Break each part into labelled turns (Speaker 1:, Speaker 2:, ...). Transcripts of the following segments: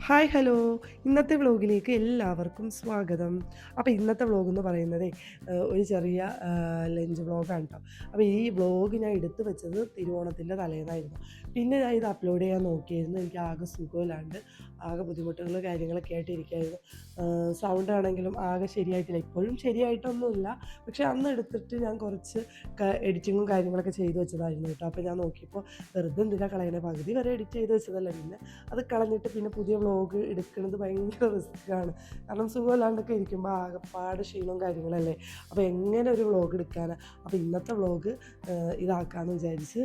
Speaker 1: Hi hello! ഇന്നത്തെ വ്ലോഗിലേക്ക് എല്ലാവർക്കും സ്വാഗതം. അപ്പോൾ ഇന്നത്തെ വ്ലോഗ് എന്ന് പറയുന്നതേ ഒരു ചെറിയ ലഞ്ച് വ്ലോഗാണ് ട്ടോ. അപ്പോൾ ഈ വ്ലോഗ് ഞാൻ എടുത്ത് വെച്ചത് തിരുവോണത്തിൻ്റെ തലേന്നായിരുന്നു. പിന്നെ ഞാൻ ഇത് അപ്ലോഡ് ചെയ്യാൻ നോക്കിയിരുന്നു. എനിക്ക് ആകെ സുഖമില്ലാണ്ട് ആകെ ബുദ്ധിമുട്ടുകൾ കാര്യങ്ങളൊക്കെ ആയിട്ട് ഇരിക്കുകയായിരുന്നു. സൗണ്ട് ആണെങ്കിലും ആകെ ശരിയായിട്ടില്ല. ഇപ്പോഴും ശരിയായിട്ടൊന്നുമില്ല. പക്ഷേ അന്ന് എടുത്തിട്ട് ഞാൻ കുറച്ച് എഡിറ്റിങ്ങും കാര്യങ്ങളൊക്കെ ചെയ്ത് വെച്ചതായിരുന്നു കേട്ടോ. അപ്പോൾ ഞാൻ നോക്കിയപ്പോൾ വെറുതെ എന്തിനാ കളയണേ, പകുതി വരെ എഡിറ്റ് ചെയ്ത് വെച്ചതല്ലേ, പിന്നെ അത് കളഞ്ഞിട്ട് പിന്നെ പുതിയ വ്ളോഗ് എടുക്കുന്നത് ഭയങ്കര റിസ്ക്കാണ്. കാരണം സുഖമില്ലാണ്ടൊക്കെ ഇരിക്കുമ്പോൾ ആകെപ്പാട് ക്ഷീണവും കാര്യങ്ങളല്ലേ. അപ്പോൾ എങ്ങനെ ഒരു വ്ളോഗ് എടുക്കാനാണ്. അപ്പോൾ ഇന്നത്തെ വ്ളോഗ് ഇതാക്കാമെന്ന് വിചാരിച്ച്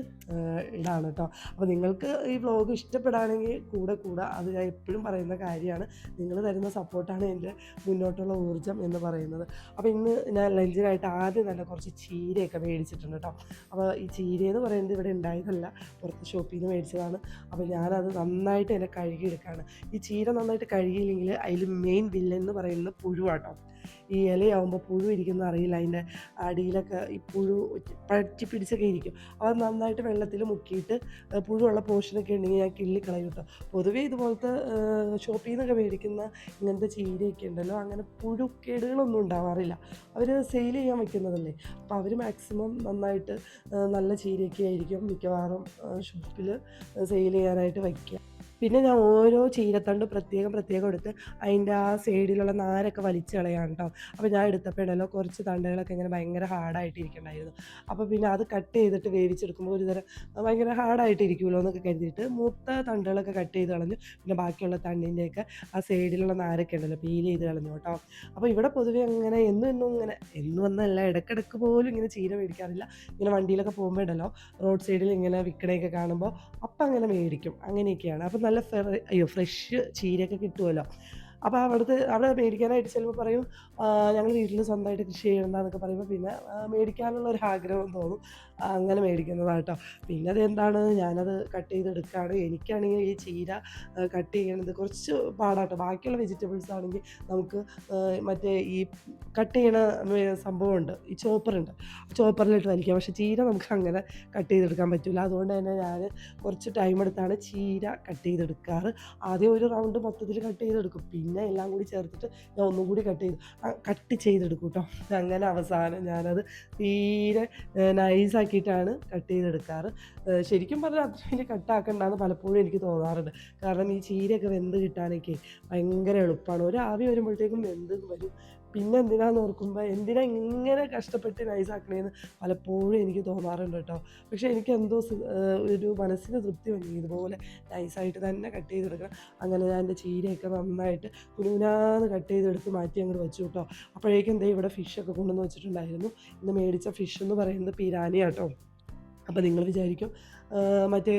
Speaker 1: ഇടാണ് കേട്ടോ. അപ്പോൾ നിങ്ങൾക്ക് ഈ വ്ളോഗ് ഇഷ്ടപ്പെടുകയാണെങ്കിൽ കൂടെ അത് ഞാൻ എപ്പോഴും പറയുന്ന കാര്യമാണ്. നിങ്ങൾ തരുന്ന സപ്പോർട്ടാണ് എൻ്റെ മുന്നോട്ടുള്ള ഊർജ്ജം എന്ന് പറയുന്നത്. അപ്പോൾ ഇന്ന് ഞാൻ ലഞ്ചിനായിട്ട് ആദ്യം തന്നെ കുറച്ച് ചീരയൊക്കെ മേടിച്ചിട്ടുണ്ട് കേട്ടോ. അപ്പോൾ ഈ ചീരയെന്ന് പറയുന്നത് ഇവിടെ ഉണ്ടായതല്ല, പുറത്ത് ഷോപ്പിൽ നിന്ന് മേടിച്ചതാണ്. അപ്പോൾ ഞാനത് നന്നായിട്ട് തന്നെ കഴുകിയെടുക്കുകയാണ്. ഈ ചീര നന്നായിട്ട് കഴുകിയില്ലെങ്കിൽ അതിൽ മെയിൻ വില്ലൻ എന്ന് പറയുന്നത് പുഴുവാട്ടോ. ഈ ഇലയാവുമ്പോൾ പുഴു ഇരിക്കുന്നത് അറിയില്ല. അതിൻ്റെ അടിയിലൊക്കെ ഈ പുഴു പറ്റി പിടിച്ചൊക്കെ ഇരിക്കും. അത് നന്നായിട്ട് വെള്ളത്തിൽ മുക്കിയിട്ട് പുഴുവുള്ള പോർഷനൊക്കെ ഉണ്ടെങ്കിൽ ഞാൻ കിള്ളിക്കളയും കേട്ടോ. പൊതുവേ ഇതുപോലത്തെ ഷോപ്പിൽ നിന്നൊക്കെ മേടിക്കുന്ന ഇങ്ങനത്തെ ചീരയൊക്കെ ഉണ്ടല്ലോ, അങ്ങനെ പുഴുക്കേടുകളൊന്നും ഉണ്ടാവാറില്ല. അവർ സെയിൽ ചെയ്യാൻ വയ്ക്കുന്നതല്ലേ. അപ്പോൾ അവർ മാക്സിമം നന്നായിട്ട് നല്ല ചീരയൊക്കെ ആയിരിക്കും മിക്കവാറും ഷോപ്പിൽ സെയിൽ ചെയ്യാനായിട്ട് വയ്ക്കുക. പിന്നെ ഞാൻ ഓരോ ചീരത്തണ്ട് പ്രത്യേകം എടുത്ത് അതിൻ്റെ ആ സൈഡിലുള്ള നാരൊക്കെ വലിച്ച് കളയാണ് കേട്ടോ. അപ്പോൾ ഞാൻ എടുത്തപ്പോൾ ഉണ്ടല്ലോ കുറച്ച് തണ്ടുകളൊക്കെ ഇങ്ങനെ ഭയങ്കര ഹാർഡായിട്ടിരിക്കണ്ടായിരുന്നു. അപ്പോൾ പിന്നെ അത് കട്ട് ചെയ്തിട്ട് വേവിച്ചെടുക്കുമ്പോൾ ഒരു തരം ഭയങ്കര ഹാർഡായിട്ടിരിക്കുമല്ലോ എന്നൊക്കെ കരുതിയിട്ട് മൂത്ത തണ്ടുകളൊക്കെ കട്ട് ചെയ്ത് കളഞ്ഞു. പിന്നെ ബാക്കിയുള്ള തണ്ടിൻ്റെയൊക്കെ ആ സൈഡിലുള്ള നാരൊക്കെ ഉണ്ടല്ലോ പീൽ ചെയ്ത് കളഞ്ഞു കേട്ടോ. അപ്പോൾ ഇവിടെ പൊതുവേ അങ്ങനെ എന്നും ഒന്നല്ല, ഇടയ്ക്കിടയ്ക്ക് പോലും ഇങ്ങനെ ചീര മേടിക്കാറില്ല. ഇങ്ങനെ വണ്ടിയിലൊക്കെ പോകുമ്പോൾ ഉണ്ടല്ലോ റോഡ് സൈഡിൽ ഇങ്ങനെ വിൽക്കണയൊക്കെ കാണുമ്പോൾ അപ്പം അങ്ങനെ മേടിക്കും. അങ്ങനെയൊക്കെയാണ്. അപ്പം നല്ല ഫ്രഷ് ചീരയൊക്കെ കിട്ടുമല്ലോ. അപ്പോൾ അവിടെ മേടിക്കാനായിട്ട് ചിലപ്പോൾ പറയും ഞങ്ങൾ വീട്ടിൽ സ്വന്തമായിട്ട് കൃഷി ചെയ്യണമെന്നൊക്കെ പറയുമ്പോൾ പിന്നെ മേടിക്കാനുള്ള ഒരു ആഗ്രഹം തോന്നും. അങ്ങനെ മേടിക്കുന്നതാണ് കേട്ടോ. പിന്നെ അതെന്താണ്, ഞാനത് കട്ട് ചെയ്തെടുക്കുകയാണ്. എനിക്കാണെങ്കിൽ ഈ ചീര കട്ട് ചെയ്യണത് കുറച്ച് പാടാട്ടോ. ബാക്കിയുള്ള വെജിറ്റബിൾസ് ആണെങ്കിൽ നമുക്ക് മറ്റേ ഈ കട്ട് ചെയ്യണ സംഭവമുണ്ട്, ഈ ചോപ്പറുണ്ട്, ചോപ്പറിലിട്ട് വലിക്കാം. പക്ഷേ ചീര നമുക്ക് അങ്ങനെ കട്ട് ചെയ്തെടുക്കാൻ പറ്റില്ല. അതുകൊണ്ട് തന്നെ ഞാൻ കുറച്ച് ടൈം എടുത്താണ് ചീര കട്ട് ചെയ്തെടുക്കാറ്. ആദ്യം ഒരു റൗണ്ട് മൊത്തത്തിൽ കട്ട് ചെയ്തെടുക്കും. പിന്നെ എല്ലാം കൂടി ചേർത്തിട്ട് ഞാൻ ഒന്നും കൂടി കട്ട് ചെയ്തെടുക്കും കേട്ടോ. അങ്ങനെ അവസാനം ഞാനത് തീരെ നൈസാക്കിയിട്ടാണ് കട്ട് ചെയ്തെടുക്കാറ്. ശരിക്കും പറഞ്ഞാൽ അത്ര വലിയ കട്ടാക്കണ്ടെന്ന് പലപ്പോഴും എനിക്ക് തോന്നാറുണ്ട്. കാരണം ഈ ചീരയൊക്കെ വെന്ത് കിട്ടാനൊക്കെ ഭയങ്കര എളുപ്പമാണ്. ഒരു ആവി വരുമ്പോഴത്തേക്കും വെന്ത് വരും. പിന്നെ എന്തിനാന്ന് ഓർക്കുമ്പോൾ എന്തിനാ ഇങ്ങനെ കഷ്ടപ്പെട്ട് നൈസാക്കണേന്ന് പലപ്പോഴും എനിക്ക് തോന്നാറുണ്ട് കേട്ടോ. പക്ഷേ എനിക്ക് എന്തോ ഒരു മനസ്സിന് തൃപ്തി വന്നു ഇതുപോലെ നൈസായിട്ട് തന്നെ കട്ട് ചെയ്തെടുക്കണം. അങ്ങനെ ഞാൻ എൻ്റെ ചീരയൊക്കെ നന്നായിട്ട് കുനുകുനാന്ന് കട്ട് ചെയ്തെടുത്ത് മാറ്റി അങ്ങോട്ട് വെച്ചു കേട്ടോ. അപ്പോഴേക്കും ദേ ഇവിടെ ഫിഷൊക്കെ കൊണ്ടുവന്ന് വെച്ചിട്ടുണ്ടായിരുന്നു. ഇന്ന് മേടിച്ച ഫിഷ് എന്ന് പറയുന്നത് പിരാനിയാട്ടോ. അപ്പോൾ നിങ്ങൾ വിചാരിക്കും മറ്റേ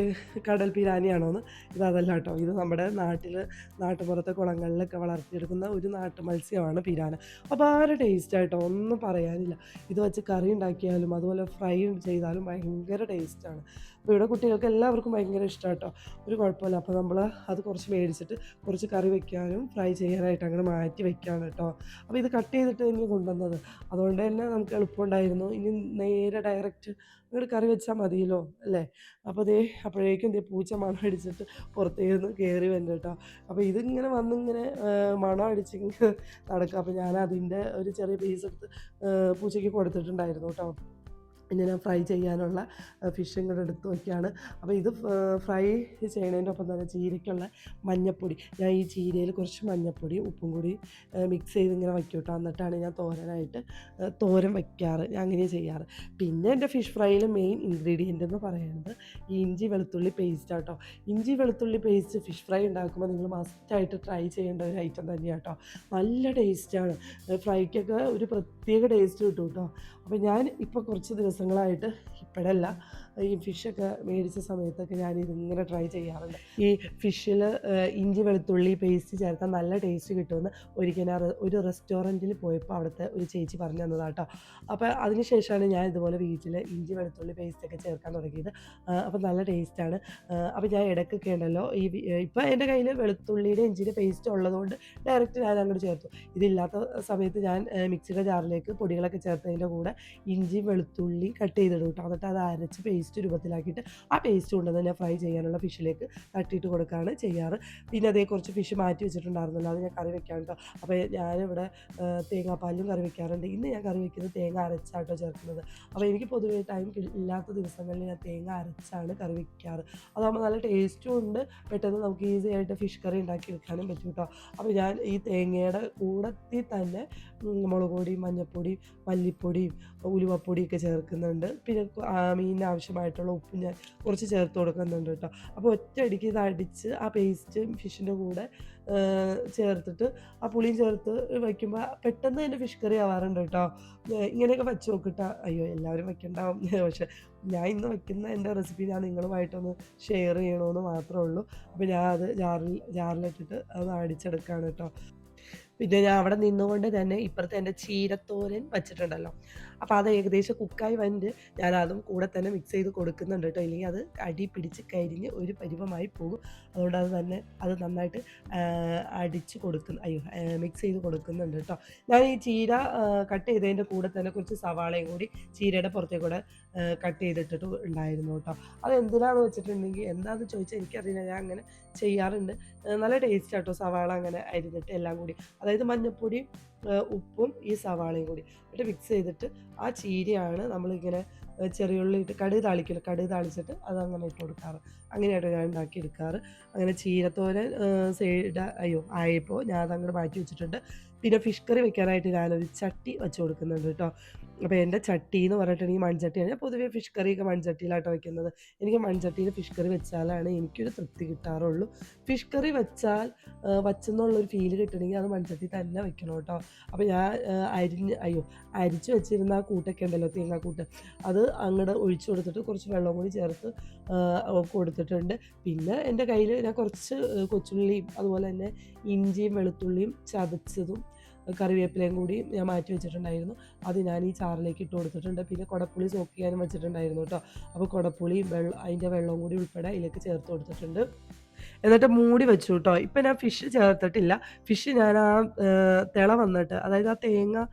Speaker 1: കടൽ പിരാനിയാണോയെന്ന്. ഇതല്ല കേട്ടോ. ഇത് നമ്മുടെ നാട്ടുപുറത്തെ കുളങ്ങളിലൊക്കെ വളർത്തിയെടുക്കുന്ന ഒരു നാട്ടു മത്സ്യമാണ് പിരാന. അപാര ടേസ്റ്റായിട്ടോ, ഒന്നും പറയാനില്ല. ഇത് വെച്ച് കറി ഉണ്ടാക്കിയാലും അതുപോലെ ഫ്രൈ ചെയ്താലും ഭയങ്കര ടേസ്റ്റാണ്. അപ്പോൾ ഇവിടെ കുട്ടികൾക്ക് എല്ലാവർക്കും ഭയങ്കര ഇഷ്ടമാണ് കേട്ടോ. ഒരു കുഴപ്പമില്ല. അപ്പോൾ നമ്മൾ അത് കുറച്ച് മേടിച്ചിട്ട് കുറച്ച് കറി വയ്ക്കാനും ഫ്രൈ ചെയ്യാനായിട്ട് അങ്ങനെ മാറ്റി വയ്ക്കുകയാണ് കേട്ടോ. അപ്പോൾ ഇത് കട്ട് ചെയ്തിട്ട് എനിക്ക് കൊണ്ടുവന്നത്, അതുകൊണ്ട് തന്നെ നമുക്ക് എളുപ്പമുണ്ടായിരുന്നു. ഇനി നേരെ ഡയറക്റ്റ് ഇങ്ങോട്ട് കറി വെച്ചാൽ മതിയല്ലോ അല്ലേ. അപ്പോൾ അപ്പോഴേക്കും പൂച്ച മണം അടിച്ചിട്ട് പുറത്തേന്ന് കയറി വന്നു കേട്ടോ. അപ്പോൾ ഇതിങ്ങനെ വന്നിങ്ങനെ മണം അടിച്ചിങ്ങനെ നടക്കുക. അപ്പോൾ ഞാൻ അതിൻ്റെ ഒരു ചെറിയ പീസ് എടുത്ത് പൂച്ചയ്ക്ക് കൊടുത്തിട്ടുണ്ടായിരുന്നു കേട്ടോ. പിന്നെ ഞാൻ ഫ്രൈ ചെയ്യാനുള്ള ഫിഷും കൂടെ എടുത്ത് വയ്ക്കുകയാണ്. അപ്പോൾ ഇത് ഫ്രൈ ചെയ്യുന്നതിൻ്റെ ഒപ്പം തന്നെ ചീരയ്ക്കുള്ള മഞ്ഞൾപ്പൊടി, ഞാൻ ഈ ചീരയിൽ കുറച്ച് മഞ്ഞൾപ്പൊടി ഉപ്പും കൂടി മിക്സ് ചെയ്ത് ഇങ്ങനെ വയ്ക്കും കേട്ടോ. എന്നിട്ടാണ് ഞാൻ തോരൻ വയ്ക്കാറ്. ഞാൻ അങ്ങനെ ചെയ്യാറ്. പിന്നെ എൻ്റെ ഫിഷ് ഫ്രൈയിൽ മെയിൻ ഇൻഗ്രീഡിയൻ്റ് എന്ന് പറയുന്നത് ഈ ഇഞ്ചി വെളുത്തുള്ളി പേസ്റ്റ് കേട്ടോ. ഇഞ്ചി വെളുത്തുള്ളി പേസ്റ്റ് ഫിഷ് ഫ്രൈ ഉണ്ടാക്കുമ്പോൾ നിങ്ങൾ മസ്റ്റായിട്ട് ട്രൈ ചെയ്യേണ്ട ഒരു ഐറ്റം തന്നെയാണ് കേട്ടോ. നല്ല ടേസ്റ്റാണ്. ഫ്രൈക്കൊക്കെ ഒരു പ്രത്യേക ടേസ്റ്റ് കിട്ടും കേട്ടോ. അപ്പോൾ ഞാൻ ഇപ്പോൾ കുറച്ച് ദിവസങ്ങളായിട്ട്, ഇപ്പോഴല്ല, ഈ ഫിഷൊക്കെ മേടിച്ച സമയത്തൊക്കെ ഞാനിതിങ്ങനെ ട്രൈ ചെയ്യാറുണ്ട്. ഈ ഫിഷിൽ ഇഞ്ചി വെളുത്തുള്ളി പേസ്റ്റ് ചേർത്താൽ നല്ല ടേസ്റ്റ് കിട്ടുമെന്ന് ഒരിക്കൽ ഞാൻ ഒരു റെസ്റ്റോറൻറ്റിൽ പോയപ്പോൾ അവിടുത്തെ ഒരു ചേച്ചി പറഞ്ഞു തന്നതാണ് കേട്ടോ. അപ്പോൾ അതിന് ശേഷമാണ് ഞാൻ ഇതുപോലെ വീട്ടിൽ ഇഞ്ചി വെളുത്തുള്ളി പേസ്റ്റൊക്കെ ചേർക്കാൻ തുടങ്ങിയത്. അപ്പോൾ നല്ല ടേസ്റ്റാണ്. അപ്പോൾ ഞാൻ ഇടയ്ക്കൊക്കെ ഉണ്ടല്ലോ ഇപ്പോൾ എൻ്റെ കയ്യിൽ വെളുത്തുള്ളിയുടെ ഇഞ്ചിയുടെ പേസ്റ്റ് ഉള്ളതുകൊണ്ട് ഡയറക്റ്റ് ഞാൻ അങ്ങോട്ട് ചേർത്തു. ഇതില്ലാത്ത സമയത്ത് ഞാൻ മിക്സിയുടെ ജാറിലേക്ക് പൊടികളൊക്കെ ചേർത്തതിൻ്റെ കൂടെ ഇഞ്ചി വെളുത്തുള്ളി കട്ട് ചെയ്തിടും കേട്ടോ. എന്നിട്ട് അത് അരച്ച് പേസ്റ്റ് രൂപത്തിലാക്കിയിട്ട് ആ പേസ്റ്റ് കൊണ്ട് തന്നെ ഫ്രൈ ചെയ്യാനുള്ള ഫിഷിലേക്ക് തട്ടിയിട്ട് കൊടുക്കുകയാണ് ചെയ്യാറ്. പിന്നെ അതേ കുറച്ച് ഫിഷ് മാറ്റി വെച്ചിട്ടുണ്ടായിരുന്നല്ലോ, അത് ഞാൻ കറി വെക്കാൻ കേട്ടോ. അപ്പോൾ ഞാനിവിടെ തേങ്ങാപ്പാലിലും കറി വെക്കാറുണ്ട്. ഇന്ന് ഞാൻ കറി വെക്കുന്നത് തേങ്ങ അരച്ചാട്ടോ ചേർക്കുന്നത്. അപ്പോൾ എനിക്ക് പൊതുവേ ടൈം ഇല്ലാത്ത ദിവസങ്ങളിൽ ഞാൻ തേങ്ങ അരച്ചാണ് കറി വെക്കാറ്. അതാകുമ്പോൾ നല്ല ടേസ്റ്റും ഉണ്ട്, പെട്ടെന്ന് നമുക്ക് ഈസി ആയിട്ട് ഫിഷ് കറി ഉണ്ടാക്കിയെടുക്കാനും പറ്റും കേട്ടോ. അപ്പോൾ ഞാൻ ഈ തേങ്ങയുടെ കൂടത്തിൽ തന്നെ മുളക് പൊടിയും മഞ്ഞൾപ്പൊടിയും മല്ലിപ്പൊടിയും ഉലുവപ്പൊടിയൊക്കെ ചേർക്കുന്നുണ്ട്. പിന്നെ മീനിന് ആവശ്യമായിട്ടുള്ള ഉപ്പും ഞാൻ കുറച്ച് ചേർത്ത് കൊടുക്കുന്നുണ്ട് കേട്ടോ. അപ്പോൾ ഒറ്റയടിക്ക് ഇത് അടിച്ച് ആ പേസ്റ്റ് ഫിഷിൻ്റെ കൂടെ ചേർത്തിട്ട് ആ പുളിയും ചേർത്ത് വയ്ക്കുമ്പോൾ പെട്ടെന്ന് തന്നെ ഫിഷ് കറി ആവാറുണ്ട് കേട്ടോ. ഇങ്ങനെയൊക്കെ വെച്ച് നോക്കിട്ടാ. അയ്യോ, എല്ലാവരും വെക്കണ്ടാവും. പക്ഷെ ഞാൻ ഇന്ന് വെക്കുന്ന എൻ്റെ റെസിപ്പി ഞാൻ നിങ്ങളുമായിട്ടൊന്ന് ഷെയർ ചെയ്യണമെന്ന് മാത്രമേ ഉള്ളൂ. അപ്പോൾ ഞാൻ അത് ജാറിലിട്ടിട്ട് അത് അടിച്ചെടുക്കുകയാണ് കേട്ടോ. പിന്നെ ഞാൻ അവിടെ നിന്നുകൊണ്ട് തന്നെ ഇപ്പുറത്തെ എൻ്റെ ചീരത്തോരൻ വച്ചിട്ടുണ്ടല്ലോ, അപ്പോൾ അത് ഏകദേശം കുക്കായി വന്നിട്ട് ഞാൻ അതും കൂടെ തന്നെ മിക്സ് ചെയ്ത് കൊടുക്കുന്നുണ്ട് കേട്ടോ. ഇല്ലെങ്കിൽ അത് അടി പിടിച്ച് കരിഞ്ഞ് ഒരു പരുവമായി പോകും. അതുകൊണ്ട് അത് നന്നായിട്ട് അടിച്ച് മിക്സ് ചെയ്ത് കൊടുക്കുന്നുണ്ട് കേട്ടോ. ഞാൻ ഈ ചീര കട്ട് ചെയ്തതിൻ്റെ കൂടെ തന്നെ കുറച്ച് സവാളയും കൂടി ചീരയുടെ പുറത്തേക്ക് കൂടെ കട്ട് ചെയ്തിട്ടിട്ട് ഉണ്ടായിരുന്നു കേട്ടോ. അത് എന്തിനാണെന്ന് വെച്ചിട്ടുണ്ടെങ്കിൽ, എന്താണെന്ന് ചോദിച്ചാൽ എനിക്കറിയില്ല, ഞാൻ അങ്ങനെ ചെയ്യാറുണ്ട്. നല്ല ടേസ്റ്റ് ആട്ടോ സവാള അങ്ങനെ അരിഞ്ഞിട്ട് എല്ലാം കൂടി, അതായത് മഞ്ഞൾപ്പൊടിയും ഉപ്പും ഈ സവാളയും കൂടി എന്നിട്ട് മിക്സ് ചെയ്തിട്ട് ആ ചീരയാണ് നമ്മളിങ്ങനെ ചെറിയുള്ളി ഇട്ട് കടുക് താളിച്ചിട്ട് അതങ്ങനെ ഇട്ട് കൊടുക്കാറ്. അങ്ങനെയായിട്ട് ഞാൻ ഉണ്ടാക്കിയെടുക്കാറ്. അങ്ങനെ ചീരത്തോരൻ ആയപ്പോൾ ഞാൻ അതങ്ങോട്ട് മാറ്റി വെച്ചിട്ടുണ്ട്. പിന്നെ ഫിഷ് കറി വെക്കാനായിട്ട് ഞാനൊരു ചട്ടി വെച്ച് കൊടുക്കുന്നുണ്ട് കേട്ടോ. അപ്പോൾ എൻ്റെ ചട്ടി എന്ന് പറഞ്ഞിട്ടുണ്ടെങ്കിൽ മൺചട്ടിയാണ്. ഞാൻ പൊതുവേ ഫിഷ് കറിയൊക്കെ മൺചട്ടിയിലാട്ടോ വയ്ക്കുന്നത്. എനിക്ക് മൺചട്ടിയിൽ ഫിഷ് കറി വെച്ചാലാണ് എനിക്കൊരു തൃപ്തി കിട്ടാറുള്ളൂ. ഫിഷ് കറി വെച്ചാൽ വച്ചെന്നുള്ളൊരു ഫീല് കിട്ടണമെങ്കിൽ അത് മൺചട്ടി തന്നെ വെക്കണം കേട്ടോ. അപ്പോൾ ഞാൻ അരിച്ച് വെച്ചിരുന്ന ആ കൂട്ടൊക്കെ ഉണ്ടല്ലോ, തേങ്ങാക്കൂട്ട്, അത് അങ്ങോട്ട് ഒഴിച്ചു കൊടുത്തിട്ട് കുറച്ച് വെള്ളം കൂടി ചേർത്ത് കൊടുത്തിട്ടുണ്ട്. പിന്നെ എൻ്റെ കയ്യിൽ ഞാൻ കുറച്ച് കൊച്ചുള്ളിയും അതുപോലെ തന്നെ ഇഞ്ചിയും വെളുത്തുള്ളിയും ചതച്ചതും കറിവേപ്പിലയും കൂടി ഞാൻ മാറ്റി വെച്ചിട്ടുണ്ടായിരുന്നു. അത് ഞാൻ ഈ ചാറിലേക്ക് ഇട്ട് കൊടുത്തിട്ടുണ്ട്. പിന്നെ കുടപ്പുളി സോക്ക് ചെയ്യാനും വെച്ചിട്ടുണ്ടായിരുന്നു കേട്ടോ. അപ്പോൾ കുടപ്പുളിയും അതിൻ്റെ വെള്ളവും കൂടി ഉൾപ്പെടെ അതിലേക്ക് ചേർത്ത് കൊടുത്തിട്ടുണ്ട്. എന്നിട്ട് മൂടി വെച്ചു കേട്ടോ. ഇപ്പം ഞാൻ ഫിഷ് ചേർത്തിട്ടില്ല. ഫിഷ് ഞാൻ തിള വന്നിട്ട്, അതായത് ആ തേങ്ങ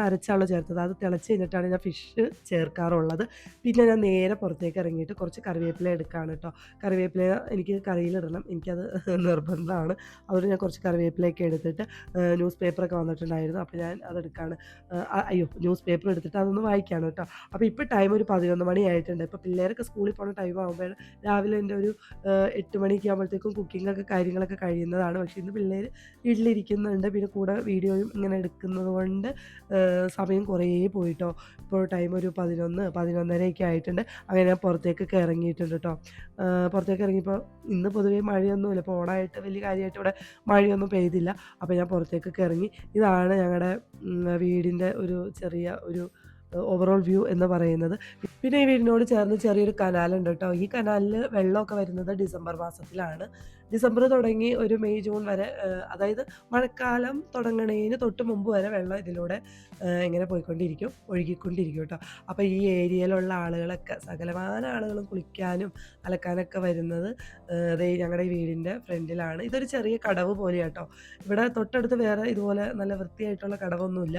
Speaker 1: അരച്ചാണല്ലോ ചേർത്തത്, അത് തിളച്ച് കഴിഞ്ഞിട്ടാണ് ഞാൻ ഫിഷ് ചേർക്കാറുള്ളത്. പിന്നെ ഞാൻ നേരെ പുറത്തേക്ക് ഇറങ്ങിയിട്ട് കുറച്ച് കറിവേപ്പില എടുക്കുകയാണ് കേട്ടോ. കറിവേപ്പില എനിക്ക് കറിയിലിടണം, എനിക്കത് നിർബന്ധമാണ്. അതുകൊണ്ട് ഞാൻ കുറച്ച് കറിവേപ്പിലയൊക്കെ എടുത്തിട്ട് ന്യൂസ് പേപ്പറൊക്കെ വന്നിട്ടുണ്ടായിരുന്നു, അപ്പോൾ ഞാൻ അതെടുക്കുകയാണ്. ന്യൂസ് പേപ്പർ എടുത്തിട്ട് അതൊന്ന് വായിക്കുകയാണ് കേട്ടോ. അപ്പോൾ ഇപ്പോൾ ടൈം ഒരു 11 മണിയായിട്ടുണ്ട്. ഇപ്പോൾ പിള്ളേരൊക്കെ സ്കൂളിൽ പോകുന്ന ടൈം ആകുമ്പോൾ രാവിലെ എൻ്റെ ഒരു 8 മണിയൊക്കെ ആകുമ്പോഴത്തേക്കും കുക്കിങ്ങൊക്കെ കാര്യങ്ങളൊക്കെ കഴിയുന്നതാണ്. പക്ഷേ ഇന്ന് പിള്ളേർ വീട്ടിലിരിക്കുന്നുണ്ട്. പിന്നെ കൂടെ വീഡിയോയും ഇങ്ങനെ എടുക്കുന്നത് കൊണ്ട് സമയം കുറേ പോയിട്ടോ. ഇപ്പോൾ ടൈം ഒരു 11:30 ആയിട്ടുണ്ട്. അങ്ങനെ ഞാൻ പുറത്തേക്കൊക്കെ ഇറങ്ങിയിട്ടുണ്ട് കേട്ടോ. പുറത്തേക്ക് ഇറങ്ങിയപ്പോൾ ഇന്ന് പൊതുവേ മഴയൊന്നുമില്ല, ഇപ്പോൾ ഓണായിട്ട് വലിയ കാര്യമായിട്ട് ഇവിടെ മഴയൊന്നും പെയ്തില്ല. അപ്പോൾ ഞാൻ പുറത്തേക്കൊക്കെ ഇറങ്ങി. ഇതാണ് ഞങ്ങളുടെ വീടിൻ്റെ ഒരു ചെറിയ ഒരു ഓവറോൾ വ്യൂ എന്ന് പറയുന്നത്. പിന്നെ ഈ വീടിനോട് ചേർന്ന് ചെറിയൊരു കനാലുണ്ട് കേട്ടോ. ഈ കനാലിൽ വെള്ളമൊക്കെ വരുന്നത് ഡിസംബർ മാസത്തിലാണ്. ഡിസംബർ തുടങ്ങി ഒരു മെയ് ജൂൺ വരെ, അതായത് മഴക്കാലം തുടങ്ങണതിന് തൊട്ട് മുമ്പ് വരെ വെള്ളം ഇതിലൂടെ ഇങ്ങനെ ഒഴുകിക്കൊണ്ടിരിക്കും കേട്ടോ. അപ്പോൾ ഈ ഏരിയയിലുള്ള ആളുകളൊക്കെ, സകലമാന ആളുകളും കുളിക്കാനും അലക്കാനൊക്കെ വരുന്നത് ഞങ്ങളുടെ ഈ വീടിൻ്റെ ഫ്രണ്ടിലാണ്. ഇതൊരു ചെറിയ കടവ് പോലെയാണ് കേട്ടോ. ഇവിടെ തൊട്ടടുത്ത് വേറെ ഇതുപോലെ നല്ല വൃത്തിയായിട്ടുള്ള കടവൊന്നുമില്ല.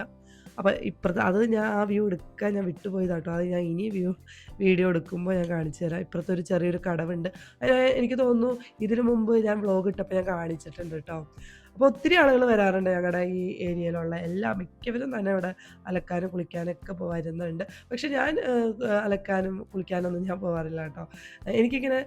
Speaker 1: അപ്പോൾ ഇപ്പുറത്ത് അത് ഞാൻ ആ വ്യൂ എടുക്കാൻ ഞാൻ വിട്ടുപോയതാട്ടോ. അത് ഞാൻ ഇനി വീഡിയോ എടുക്കുമ്പോൾ ഞാൻ കാണിച്ചു തരാം. ഇപ്പുറത്തെ ഒരു ചെറിയൊരു കടവുണ്ട്. എനിക്ക് തോന്നുന്നു ഇതിനു മുമ്പ് ഞാൻ വ്ളോഗ് ഇട്ടപ്പോൾ ഞാൻ കാണിച്ചിട്ടുണ്ട് കേട്ടോ. അപ്പോൾ ഒത്തിരി ആളുകൾ വരാറുണ്ട് ഞങ്ങളുടെ ഈ ഏരിയയിലുള്ള മിക്കവരും തന്നെ ഇവിടെ അലക്കാനും കുളിക്കാനൊക്കെ വരുന്നുണ്ട്. പക്ഷെ ഞാൻ അലക്കാനും കുളിക്കാനൊന്നും ഞാൻ പോകാറില്ല കേട്ടോ. എനിക്കിങ്ങനെ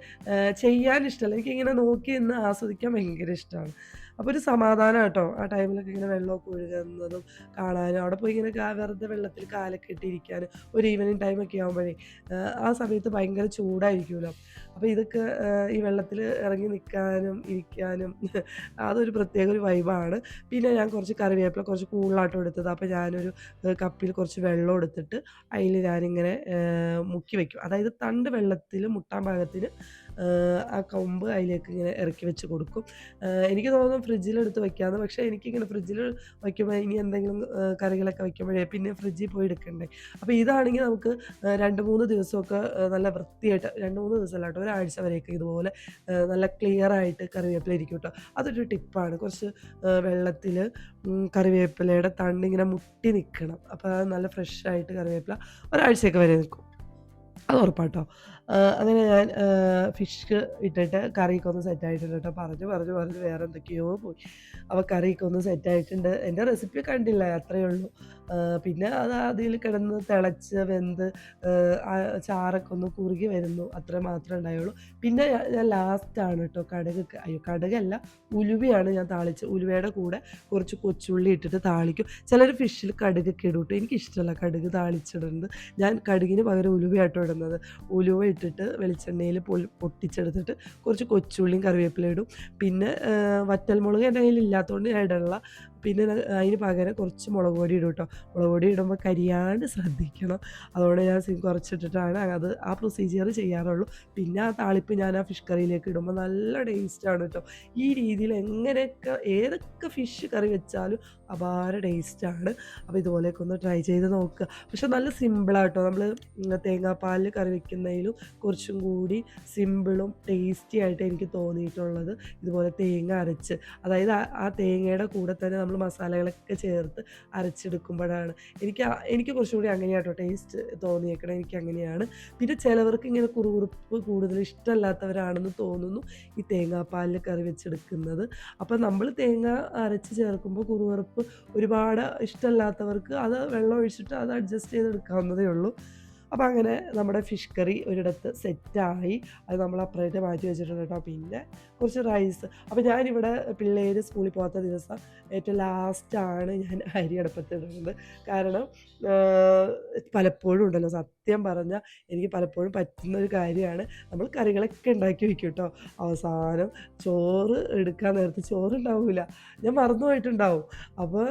Speaker 1: ചെയ്യാൻ ഇഷ്ടമല്ല, എനിക്കിങ്ങനെ നോക്കി നിന്ന് ആസ്വദിക്കാൻ ഭയങ്കര ഇഷ്ടമാണ്. അപ്പോൾ ഒരു സമാധാനം കേട്ടോ ആ ടൈമിലൊക്കെ ഇങ്ങനെ വെള്ളമൊക്കെ ഒഴുകുന്നതും കാണാനും, അവിടെ പോയി ഇങ്ങനെ വെറുതെ വെള്ളത്തിൽ കാലൊക്കെ ഇട്ടിരിക്കാനും, ഒരു ഈവനിങ് ടൈമൊക്കെ ആകുമ്പോഴേ ആ സമയത്ത് ഭയങ്കര ചൂടായിരിക്കുമല്ലോ. അപ്പോൾ ഇതൊക്കെ ഈ വെള്ളത്തിൽ ഇറങ്ങി നിൽക്കാനും ഇരിക്കാനും അതൊരു പ്രത്യേക ഒരു വൈബാണ്. പിന്നെ ഞാൻ കുറച്ച് കറിവേപ്പില കുറച്ച് കൂടുതലായിട്ടും എടുത്തത്. അപ്പോൾ ഞാനൊരു കപ്പിൽ കുറച്ച് വെള്ളം എടുത്തിട്ട് അതിൽ ഞാനിങ്ങനെ മുക്കി വയ്ക്കും, അതായത് തണ്ട് വെള്ളത്തിൽ മുട്ടാൻ പാകത്തിന് ആ കൊമ്പ് അതിലേക്ക് ഇങ്ങനെ ഇറക്കി വെച്ച് കൊടുക്കും. എനിക്ക് തോന്നുന്നു ഫ്രിഡ്ജിലെടുത്ത് വയ്ക്കാമെന്ന്. പക്ഷേ എനിക്കിങ്ങനെ ഫ്രിഡ്ജിൽ വയ്ക്കുമ്പോൾ ഇനി എന്തെങ്കിലും കറികളൊക്കെ വയ്ക്കുമ്പോഴേ പിന്നെ ഫ്രിഡ്ജിൽ പോയി എടുക്കണ്ടേ. അപ്പോൾ ഇതാണെങ്കിൽ നമുക്ക് 2-3 ദിവസമൊക്കെ നല്ല വൃത്തിയായിട്ട്, 2-3 ദിവസമല്ല കേട്ടോ, ഒരാഴ്ച വരെയൊക്കെ ഇതുപോലെ നല്ല ക്ലിയറായിട്ട് കറിവേപ്പില ഇരിക്കും കേട്ടോ. അതൊരു ടിപ്പാണ്. കുറച്ച് വെള്ളത്തിൽ കറിവേപ്പിലയുടെ തണ്ടിങ്ങനെ മുട്ടി നിൽക്കണം. അപ്പോൾ അത് നല്ല ഫ്രഷായിട്ട് കറിവേപ്പില ഒരാഴ്ചയൊക്കെ വരെ നിൽക്കും. അത് ഉറപ്പാട്ടോ. അങ്ങനെ ഞാൻ ഫിഷ് ഇട്ടിട്ട് കറിയൊക്കെ ഒന്ന് സെറ്റായിട്ടുണ്ട് കേട്ടോ. പറഞ്ഞ് വേറെ എന്തൊക്കെയോ പോയി. അപ്പോൾ കറിയൊക്കെ ഒന്ന് സെറ്റായിട്ടുണ്ട്. എൻ്റെ റെസിപ്പി കണ്ടില്ല അത്രയേ ഉള്ളൂ. പിന്നെ അത് അതിൽ കിടന്ന് തിളച്ച് വെന്ത് ആ ചാറൊക്കെ ഒന്ന് കുറുകി വരുന്നു. അത്ര മാത്രമേ ഉണ്ടായുള്ളൂ. പിന്നെ ഞാൻ ലാസ്റ്റാണ് കേട്ടോ കടുകല്ല ഉലുവയാണ് ഞാൻ താളിച്ചത്. ഉലുവയുടെ കൂടെ കുറച്ച് കൊച്ചുള്ളി ഇട്ടിട്ട് താളിക്കും. ചിലർ ഫിഷിൽ കടുകൊക്കെ ഇടും ട്ടോ. എനിക്കിഷ്ടമല്ല കടുക് താളിച്ചിടുന്നത്. ഞാൻ കടുകിന് പകരം ഉലുവയാട്ടോ ഇടുന്നത്. ഉലുവ ഇട്ടിട്ട് വെളിച്ചെണ്ണയിൽ പൊട്ടിച്ചെടുത്തിട്ട് കുറച്ച് കൊച്ചുള്ളിയും കറിവേപ്പിലയും ഇടും. പിന്നെ വറ്റൽമുളക് എൻ്റെ കയ്യിൽ ഇല്ലാത്തതുകൊണ്ട് ഞാൻ ഇടണില്ല. പിന്നെ അതിന് പകരം കുറച്ച് മുളക് പൊടി ഇടും കേട്ടോ. മുളക് പൊടി ഇടുമ്പോൾ കരിയാണ്ട് ശ്രദ്ധിക്കണം. അതുകൊണ്ട് ഞാൻ കുറച്ചിട്ടിട്ടാണ് അത് ആ പ്രൊസീജിയർ ചെയ്യാറുള്ളൂ. പിന്നെ ആ താളിപ്പ് ഞാൻ ആ ഫിഷ് കറിയിലേക്ക് ഇടുമ്പോൾ നല്ല ടേസ്റ്റാണ് കേട്ടോ. ഈ രീതിയിൽ എങ്ങനെയൊക്കെ ഏതൊക്കെ ഫിഷ് കറി വെച്ചാലും അപാര ടേസ്റ്റാണ്. അപ്പോൾ ഇതുപോലെയൊക്കെ ഒന്ന് ട്രൈ ചെയ്ത് നോക്കുക. പക്ഷെ നല്ല സിമ്പിളാട്ടോ. നമ്മൾ തേങ്ങാപ്പാലിൽ കറി വെക്കുന്നതിലും കുറച്ചും കൂടി സിമ്പിളും ടേസ്റ്റി ആയിട്ട് എനിക്ക് തോന്നിയിട്ടുള്ളത് ഇതുപോലെ തേങ്ങ അരച്ച്, അതായത് ആ തേങ്ങയുടെ കൂടെ തന്നെ നമ്മൾ മസാലകളൊക്കെ ചേർത്ത് അരച്ചെടുക്കുമ്പോഴാണ് എനിക്ക് കുറച്ചും കൂടി അങ്ങനെയാട്ടോ ടേസ്റ്റ് തോന്നിയേക്കണത്. എനിക്ക് അങ്ങനെയാണ്. പിന്നെ ചിലവർക്ക് ഇങ്ങനെ കുറുകുറുപ്പ് കൂടുതൽ ഇഷ്ടമല്ലാത്തവരാണെന്ന് തോന്നുന്നു ഈ തേങ്ങാപ്പാലിൽ കറി വെച്ചെടുക്കുന്നത്. അപ്പോൾ നമ്മൾ തേങ്ങ അരച്ച് ചേർക്കുമ്പോൾ കുറുകുറുപ്പ് ഒരുപാട് ഇഷ്ടമല്ലാത്തവർക്ക് അത് വെള്ളം ഒഴിച്ചിട്ട് അത് അഡ്ജസ്റ്റ് ചെയ്തെടുക്കാവുന്നതേ ഉള്ളൂ. അപ്പോൾ അങ്ങനെ നമ്മുടെ ഫിഷ് കറി ഒരിടത്ത് സെറ്റായി. അത് നമ്മൾ അപ്പുറമായിട്ട് മാറ്റി വെച്ചിട്ടുണ്ട് കേട്ടോ. പിന്നെ കുറച്ച് റൈസ്. അപ്പോൾ ഞാനിവിടെ പിള്ളേർ സ്കൂളിൽ പോകാത്ത ദിവസം ഏറ്റവും ലാസ്റ്റാണ് ഞാൻ അരി അടുപ്പത്തിടുന്നത്. കാരണം പലപ്പോഴും ഉണ്ടല്ലോ, സത്യം പറഞ്ഞാൽ എനിക്ക് പലപ്പോഴും പറ്റുന്നൊരു കാര്യമാണ്, നമ്മൾ കറികളൊക്കെ ഉണ്ടാക്കി വയ്ക്കും കേട്ടോ. അവസാനം ചോറ് എടുക്കാൻ നേരത്ത് ചോറുണ്ടാവില്ല, ഞാൻ മറന്നു പോയിട്ടുണ്ടാവും. അപ്പോൾ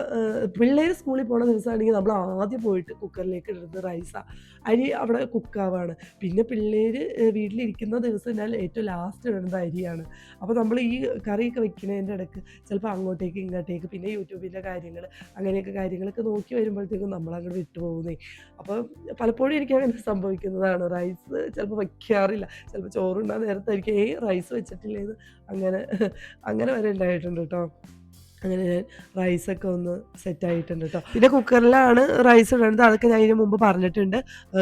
Speaker 1: പിള്ളേർ സ്കൂളിൽ പോകുന്ന ദിവസമാണെങ്കിൽ നമ്മൾ ആദ്യം പോയിട്ട് കുക്കറിലേക്ക് ഇടുന്നത് റൈസാണ്. അരി അവിടെ കുക്കാവാണ്. പിന്നെ പിള്ളേർ വീട്ടിലിരിക്കുന്ന ദിവസം ഞാൻ ഏറ്റവും ലാസ്റ്റ് ഇടുന്നത് അരിയാണ്. അപ്പോൾ നമ്മൾ ഈ കറിയൊക്കെ വെക്കുന്നതിൻ്റെ ഇടയ്ക്ക് ചിലപ്പോൾ അങ്ങോട്ടേക്ക് ഇങ്ങോട്ടേക്ക് പിന്നെ യൂട്യൂബിൻ്റെ കാര്യങ്ങൾ അങ്ങനെയൊക്കെ കാര്യങ്ങളൊക്കെ നോക്കി വരുമ്പോഴത്തേക്കും നമ്മളങ്ങോട്ട് വിട്ടുപോകുന്നേ. അപ്പോൾ പലപ്പോഴും എനിക്കങ്ങനെ സംഭവിക്കുന്നതാണ്. റൈസ് ചിലപ്പോൾ വയ്ക്കാറില്ല. ചിലപ്പോൾ ചോറുണ്ടാകുന്ന നേരത്തായിരിക്കും റൈസ് വെച്ചിട്ടില്ലേന്ന് അങ്ങനെ അങ്ങനെ വരെ ഉണ്ടായിട്ടുണ്ട് കേട്ടോ. അങ്ങനെ ഞാൻ റൈസൊക്കെ ഒന്ന് സെറ്റായിട്ടുണ്ട് കേട്ടോ. പിന്നെ കുക്കറിലാണ് റൈസ് ഇടുന്നത്. അതൊക്കെ ഞാൻ ഇതിന് മുമ്പ് പറഞ്ഞിട്ടുണ്ട്.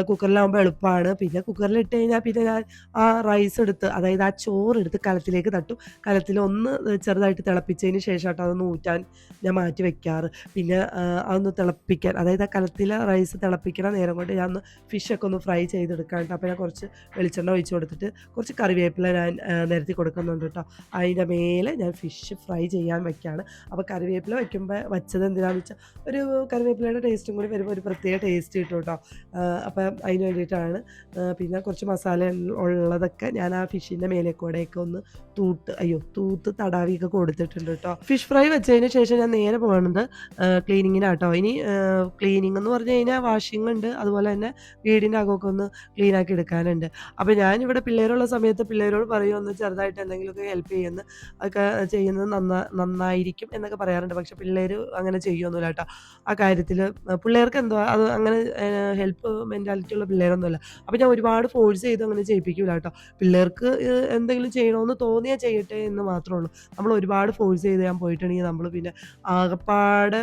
Speaker 1: കുക്കറിലാകുമ്പോൾ എളുപ്പമാണ്. പിന്നെ കുക്കറിലിട്ട് കഴിഞ്ഞാൽ പിന്നെ ഞാൻ ആ റൈസ് എടുത്ത്, അതായത് ആ ചോറെടുത്ത് കലത്തിലേക്ക് തട്ടും. കലത്തിൽ ഒന്ന് ചെറുതായിട്ട് തിളപ്പിച്ചതിന് ശേഷം കേട്ടോ അതൊന്ന് ഊറ്റാൻ ഞാൻ മാറ്റി വെക്കാറ്. പിന്നെ അതൊന്ന് തിളപ്പിക്കാൻ, അതായത് ആ കലത്തിലെ റൈസ് തിളപ്പിക്കണ നേരം കൊണ്ട് ഞാൻ ഒന്ന് ഫിഷൊക്കെ ഒന്ന് ഫ്രൈ ചെയ്തെടുക്കാൻ കേട്ടോ. അപ്പോൾ ഞാൻ കുറച്ച് വെളിച്ചെണ്ണ ഒഴിച്ച് കൊടുത്തിട്ട് കുറച്ച് കറിവേപ്പില ഞാൻ നിരത്തി കൊടുക്കുന്നുണ്ട് കേട്ടോ. അതിൻ്റെ മേലെ ഞാൻ ഫിഷ് ഫ്രൈ ചെയ്യാൻ വെക്കുകയാണ്. അപ്പോൾ കറിവേപ്പില വെച്ചത് എന്തിനാണെന്ന് വെച്ചാൽ ഒരു കറിവേപ്പിലയുടെ ടേസ്റ്റും കൂടി വരുമ്പോൾ ഒരു പ്രത്യേക ടേസ്റ്റ് കിട്ടും കേട്ടോ. അപ്പം അതിന് വേണ്ടിയിട്ടാണ്. പിന്നെ കുറച്ച് മസാല ഉള്ളതൊക്കെ ഞാൻ ആ ഫിഷിൻ്റെ മേലെ കൂടെയൊക്കെ ഒന്ന് തൂത്ത് തടാവിയൊക്കെ കൊടുത്തിട്ടുണ്ട് കേട്ടോ. ഫിഷ് ഫ്രൈ വെച്ചതിന് ശേഷം ഞാൻ നേരെ പോകുന്നത് ക്ലീനിങ്ങിനാട്ടോ. ഇനി ക്ലീനിങ് എന്ന് പറഞ്ഞു കഴിഞ്ഞാൽ വാഷിംഗ് ഉണ്ട്, അതുപോലെ തന്നെ വീടിൻ്റെ അകമൊക്കെ ഒന്ന് ക്ലീൻ ആക്കി എടുക്കാനുണ്ട്. അപ്പോൾ ഞാനിവിടെ പിള്ളേരുള്ള സമയത്ത് പിള്ളേരോട് പറയുമെന്ന് ചെറുതായിട്ട് എന്തെങ്കിലുമൊക്കെ ഹെൽപ്പ് ചെയ്യുന്നത് ഒക്കെ ചെയ്യുന്നത് നന്നായിരിക്കും എന്നൊക്കെ പറയാറുണ്ട്. പക്ഷെ പിള്ളേർ അങ്ങനെ ചെയ്യുമൊന്നുമില്ല കേട്ടോ. ആ കാര്യത്തിൽ പിള്ളേർക്ക് എന്തോ അത് അങ്ങനെ ഹെൽപ്പ് മെൻറ്റാലിറ്റി ഉള്ള പിള്ളേരൊന്നുമല്ല. അപ്പോൾ ഞാൻ ഒരുപാട് ഫോഴ്സ് ചെയ്ത് അങ്ങനെ ചെയ്യിപ്പിക്കില്ല കേട്ടോ. പിള്ളേർക്ക് എന്തെങ്കിലും ചെയ്യണമെന്ന് തോന്നിയാൽ ചെയ്യട്ടെ എന്ന് മാത്രമേ ഉള്ളൂ. നമ്മൾ ഒരുപാട് ഫോഴ്സ് ചെയ്ത് ഞാൻ പോയിട്ടുണ്ടെങ്കിൽ നമ്മൾ പിന്നെ ആകപ്പാടെ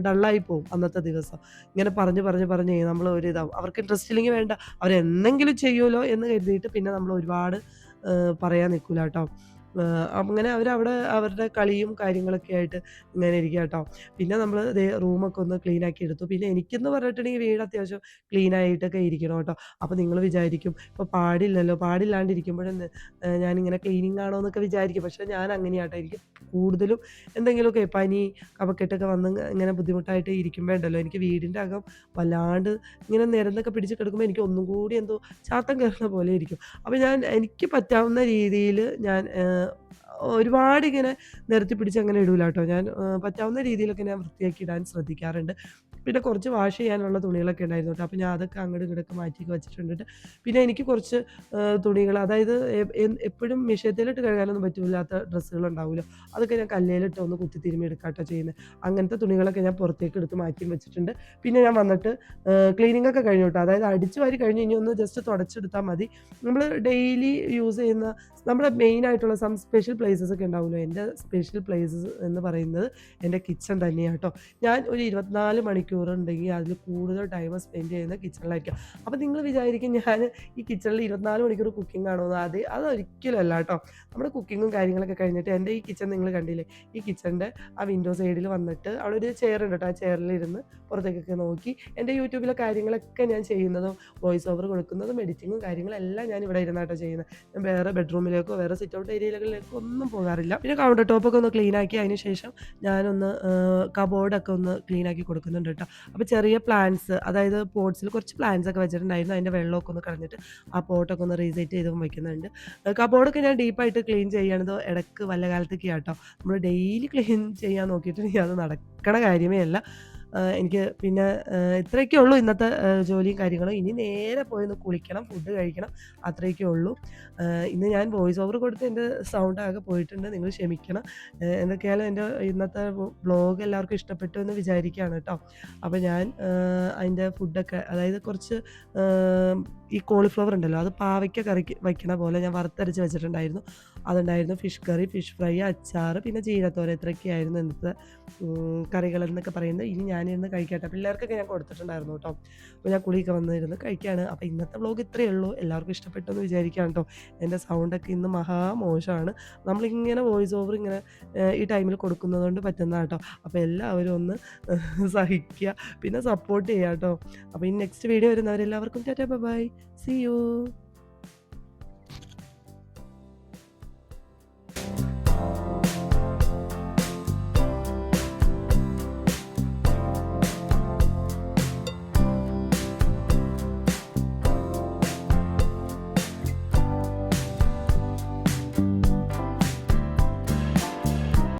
Speaker 1: ഡള്ളായി പോകും അന്നത്തെ ദിവസം. ഇങ്ങനെ പറഞ്ഞ് നമ്മൾ ഒരിതാവും. അവർക്ക് ഇൻട്രസ്റ്റ് ഇല്ലെങ്കിൽ വേണ്ട, അവരെന്തെങ്കിലും ചെയ്യുമല്ലോ എന്ന് കരുതിയിട്ട് പിന്നെ നമ്മൾ ഒരുപാട് പറയാൻ നിൽക്കില്ല കേട്ടോ. അങ്ങനെ അവരവിടെ അവരുടെ കളിയും കാര്യങ്ങളൊക്കെ ആയിട്ട് ഇങ്ങനെ ഇരിക്കുക കേട്ടോ. പിന്നെ നമ്മൾ റൂമൊക്കെ ഒന്ന് ക്ലീൻ ആക്കി എടുത്തു. പിന്നെ എനിക്കെന്ന് പറഞ്ഞിട്ടുണ്ടെങ്കിൽ വീട് അത്യാവശ്യം ക്ലീൻ ആയിട്ടൊക്കെ ഇരിക്കണം കേട്ടോ. അപ്പോൾ നിങ്ങൾ വിചാരിക്കും ഇപ്പോൾ പാടില്ലാണ്ടിരിക്കുമ്പോഴും ഞാനിങ്ങനെ ക്ലീനിങ് ആണോ എന്നൊക്കെ വിചാരിക്കും. പക്ഷേ ഞാൻ അങ്ങനെയാട്ടോ. എനിക്ക് കൂടുതലും എന്തെങ്കിലുമൊക്കെ പനി കഫക്കെട്ടൊക്കെ വന്ന് ഇങ്ങനെ ബുദ്ധിമുട്ടായിട്ട് ഇരിക്കുമ്പോൾ ഉണ്ടല്ലോ, എനിക്ക് വീടിൻ്റെ അകം വല്ലാണ്ട് ഇങ്ങനെ നിരന്നൊക്കെ പിടിച്ച് കിടക്കുമ്പോൾ എനിക്ക് ഒന്നും കൂടി എന്തോ ചാത്തം കയറുന്ന പോലെ ഇരിക്കും. അപ്പോൾ എനിക്ക് പറ്റാവുന്ന രീതിയിൽ ഞാൻ ഒരുപാട് ഇങ്ങനെ നിരത്തി പിടിച്ച് അങ്ങനെ ഇടൂല കേട്ടോ. ഞാൻ പറ്റാവുന്ന രീതിയിലൊക്കെ ഞാൻ വൃത്തിയാക്കി ഇടാൻ ശ്രദ്ധിക്കാറുണ്ട്. പിന്നെ കുറച്ച് വാഷ് ചെയ്യാനുള്ള തുണികളൊക്കെ ഉണ്ടായിരുന്നു കേട്ടോ. അപ്പോൾ ഞാൻ അതൊക്കെ അങ്ങോട്ടും ഇങ്ങോട്ടൊക്കെ മാറ്റിയൊക്കെ വെച്ചിട്ടുണ്ട്. പിന്നെ എനിക്ക് കുറച്ച് തുണികൾ, അതായത് എപ്പോഴും മിഷ്യത്തിലിട്ട് കഴുകാനൊന്നും പറ്റില്ലാത്ത ഡ്രസ്സുകൾ ഉണ്ടാവുമല്ലോ, അതൊക്കെ ഞാൻ കല്ലിലിട്ട് ഒന്ന് കുത്തി തിരുമ്മി എടുക്കാട്ടോ ചെയ്യുന്നത്. അങ്ങനത്തെ തുണികളൊക്കെ ഞാൻ പുറത്തേക്ക് എടുത്ത് മാറ്റി വെച്ചിട്ടുണ്ട്. പിന്നെ ഞാൻ വന്നിട്ട് ക്ലീനിങ് ഒക്കെ കഴിഞ്ഞു കേട്ടോ. അതായത് അടിച്ച് വാരി കഴിഞ്ഞ് ഇനി ഒന്ന് ജസ്റ്റ് തുടച്ചെടുത്താൽ മതി. നമ്മൾ ഡെയിലി യൂസ് ചെയ്യുന്ന നമ്മുടെ മെയിനായിട്ടുള്ള സ്പെഷ്യൽ പ്ലേസസ് ഒക്കെ ഉണ്ടാവുമല്ലോ. എൻ്റെ സ്പെഷ്യൽ പ്ലേസസ് എന്ന് പറയുന്നത് എൻ്റെ കിച്ചൺ തന്നെയാണ് കേട്ടോ. ഞാൻ ഒരു 24 മണിക്കൂർ മണിക്കൂർ ഉണ്ടെങ്കിൽ അതിൽ കൂടുതൽ ടൈം സ്പെൻഡ് ചെയ്യുന്നത് കിച്ചണിലായിരിക്കും. അപ്പോൾ നിങ്ങൾ വിചാരിക്കും ഞാൻ ഈ കിച്ചണിൽ 24 മണിക്കൂർ കുക്കിംഗ് ആണോ എന്ന്. അതൊരിക്കലും അല്ല കേട്ടോ. നമ്മുടെ കുക്കിങ്ങും കാര്യങ്ങളൊക്കെ കഴിഞ്ഞിട്ട് എൻ്റെ ഈ കിച്ചൺ നിങ്ങൾ കണ്ടില്ലേ, ഈ കിച്ചണിൻ്റെ ആ വിൻഡോ സൈഡിൽ വന്നിട്ട് അവിടെ ഒരു ചെയർ ഉണ്ട് കേട്ടോ. ആ ചെയറിലിരുന്ന് പുറത്തേക്കൊക്കെ നോക്കി എൻ്റെ യൂട്യൂബിലെ കാര്യങ്ങളൊക്കെ ഞാൻ ചെയ്യുന്നതും വോയിസ് ഓവർ കൊടുക്കുന്നതും എഡിറ്റിങ്ങും കാര്യങ്ങളെല്ലാം ഞാൻ ഇവിടെ ഇരുന്നാട്ടോ ചെയ്യുന്നത്. ഞാൻ വേറെ ബെഡ്റൂമിലേക്കോ വേറെ സിറ്റ് ഔട്ട് ഏരിയകളിലേക്കോ ഒന്നും പോകാറില്ല. പിന്നെ കൗണ്ടർ ടോപ്പൊക്കെ ഒന്ന് ക്ലീൻ ആക്കി അതിന് ശേഷം ഞാനൊന്ന് കബോർഡൊക്കെ ഒന്ന് ക്ലീൻ ആക്കി കൊടുക്കുന്നുണ്ട് കേട്ടോ. അപ്പോൾ ചെറിയ പ്ലാന്റ്സ്, അതായത് പോട്ട്സിൽ കുറച്ച് പ്ലാന്റ്സ് ഒക്കെ വെച്ചിട്ടുണ്ടായിരുന്നു. അതിൻ്റെ വെള്ളമൊക്കെ ഒന്ന് കളഞ്ഞിട്ട് ആ പോട്ടൊക്കെ ഒന്ന് റീസെറ്റ് ചെയ്ത് വയ്ക്കുന്നുണ്ട്. കബോർഡൊക്കെ ഞാൻ ഡീപ്പായിട്ട് ക്ലീൻ ചെയ്യണത് ഇടയ്ക്ക് വല്ല കാലത്തേക്ക് കേട്ടോ. നമ്മൾ ഡെയിലി ക്ലീൻ ചെയ്യാൻ നോക്കിയിട്ടുണ്ടെങ്കിൽ അത് നടക്കണ കാര്യമേ അല്ല. എനിക്ക് പിന്നെ ഇത്രയൊക്കെ ഉള്ളൂ ഇന്നത്തെ ജോലിയും കാര്യങ്ങളും. ഇനി നേരെ പോയി ഒന്ന് കുളിക്കണം, ഫുഡ് കഴിക്കണം, അത്രയൊക്കെ ഉള്ളൂ. ഇന്ന് ഞാൻ വോയിസ് ഓവർ കൊടുത്ത് എൻ്റെ സൗണ്ട് ആകെ പോയിട്ടുണ്ട്, നിങ്ങൾ ക്ഷമിക്കണം. എന്തൊക്കെയായാലും എൻ്റെ ഇന്നത്തെ വ്ളോഗ് എല്ലാവർക്കും ഇഷ്ടപ്പെട്ടു എന്ന് വിചാരിക്കുകയാണ് കേട്ടോ. അപ്പോൾ ഞാൻ അതിൻ്റെ ഫുഡൊക്കെ, അതായത് കുറച്ച് ഈ കോളിഫ്ലവർ ഉണ്ടല്ലോ, അത് പാവയ്ക്ക കറിക്ക് വയ്ക്കണ പോലെ ഞാൻ വറുത്തരച്ച് വെച്ചിട്ടുണ്ടായിരുന്നു. അതുണ്ടായിരുന്നു. ഫിഷ് കറി, ഫിഷ് ഫ്രൈ, അച്ചാർ, പിന്നെ ചീരത്തോര. ഇത്രയൊക്കെയായിരുന്നു ഇന്നത്തെ കറികളെന്നൊക്കെ പറയുന്നത്. ഇനി ഞാനിരുന്ന് കഴിക്കട്ടെ. പിള്ളേർക്കൊക്കെ ഞാൻ കൊടുത്തിട്ടുണ്ടായിരുന്നു കേട്ടോ. അപ്പോൾ ഞാൻ കുളിയൊക്കെ വന്നിരുന്ന് കഴിക്കുകയാണ്. അപ്പോൾ ഇന്നത്തെ വ്ളോഗ് ഇത്രയേ ഉള്ളൂ. എല്ലാവർക്കും ഇഷ്ടപ്പെട്ടു എന്ന് വിചാരിക്കുകയാണ് കേട്ടോ. എൻ്റെ സൗണ്ടൊക്കെ ഇന്ന് മോശമാണ്. നമ്മളിങ്ങനെ വോയിസ് ഓവർ ഇങ്ങനെ ഈ ടൈമിൽ കൊടുക്കുന്നത് കൊണ്ട് പറ്റുന്നതാണ് കേട്ടോ. അപ്പോൾ എല്ലാവരും ഒന്ന് സഹിക്കുക, പിന്നെ സപ്പോർട്ട് ചെയ്യുക കേട്ടോ. അപ്പോൾ ഈ നെക്സ്റ്റ് വീഡിയോ വരുന്നവരെല്ലാവർക്കും tata bye bye. See U.